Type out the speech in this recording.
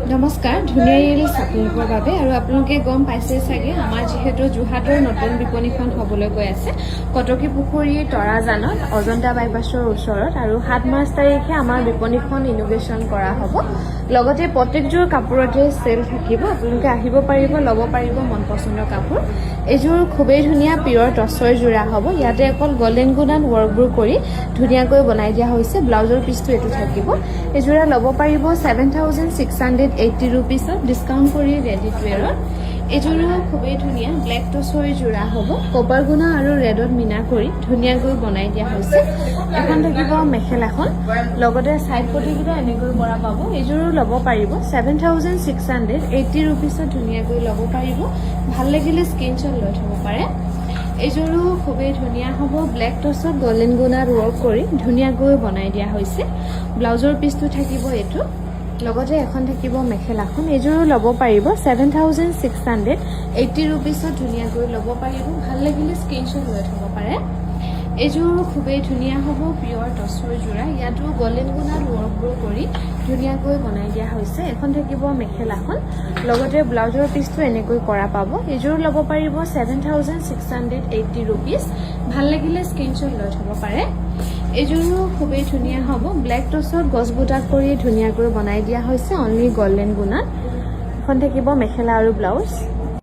নমস্কাৰ ধুনীয়া ৰিলছ আপোনালোকৰ বাবে আৰু আপোনালোকে গম পাইছে চাগে আমাৰ যেহেতু যোৰহাটৰ নতুন বিপণীখন হ'বলৈ গৈ আছে কটকী পুখুৰীৰ তৰাজানত অজন্তা বাইপাছৰ ওচৰত আৰু 7 মাৰ্চ তাৰিখে আমাৰ বিপণীখন ইনোভেশ্যন কৰা হ'ব লগতে প্ৰত্যেকযোৰ কাপোৰতে সেল থাকিব আপোনালোকে আহিব পাৰিব ল'ব পাৰিব মন পছন্দৰ কাপোৰ এইযোৰ খুবেই ধুনীয়া পিয়ৰ টছৰ যোৰা হ'ব ইয়াতে অকল গোল্ডেন গুণান ৱৰ্কবোৰ কৰি ধুনীয়াকৈ বনাই দিয়া হৈছে ব্লাউজৰ পিছটো এটো থাকিব এইযোৰা ল'ব পাৰিব 7680 rupeesত ডিসকাউন্ট কৰি ৰেডি টু এৰত এইযোৰো খুবেই ধুনীয়া ব্ল্যাক টছৰ যোৰা হ'ব কপাৰ গুণা আৰু ৰেডত মিনা কৰি ধুনীয়াকৈ বনাই দিয়া হৈছে এখন থাকিব মেখেলাখন লগতে সাইড পটিকিটা এনেকৈ কৰা পাব এইযোৰো ল'ব পাৰিব 7680 rupeesত ধুনীয়াকৈ ল'ব পাৰিব ভাল লাগিলে স্ক্ৰিনশ্বট লৈ থব পাৰে এইযোৰো খুবেই ধুনীয়া হ'ব ব্ল্যাক টছত গোল্ডেন গুণাত ৱৰ্ক কৰি ধুনীয়াকৈ বনাই দিয়া হৈছে ব্লাউজৰ পিছটো থাকিব এটো লগতে এখন থাকিব মেখেলাখন এইযোৰো ল'ব পাৰিব 7680 rupeesত ধুনীয়াকৈ ল'ব পাৰিব ভাল লাগিলে স্ক্ৰিনশ্বট লৈ থব পাৰে এইযোৰ খুবেই ধুনীয়া হ'ব পিয়ৰ টছৰ যোৰা ইয়াতো গোল্ডেন গুণাত ৱৰ্কবোৰ কৰি ধুনীয়াকৈ বনাই দিয়া হৈছে এখন থাকিব মেখেলাখন লগতে ব্লাউজৰ পিছটো এনেকৈ কৰা পাব এইযোৰ ল'ব পাৰিব 7680 rupees ভাল লাগিলে স্ক্ৰিনশ্বট লৈ থব পাৰে এইযোৰো খুবেই ধুনীয়া হ'ব ব্ল্যাক টছত গছ বুটা কৰি ধুনীয়াকৈ বনাই দিয়া হৈছে অনলি গোল্ডেন গুণাত এখন থাকিব মেখেলা আৰু ব্লাউজ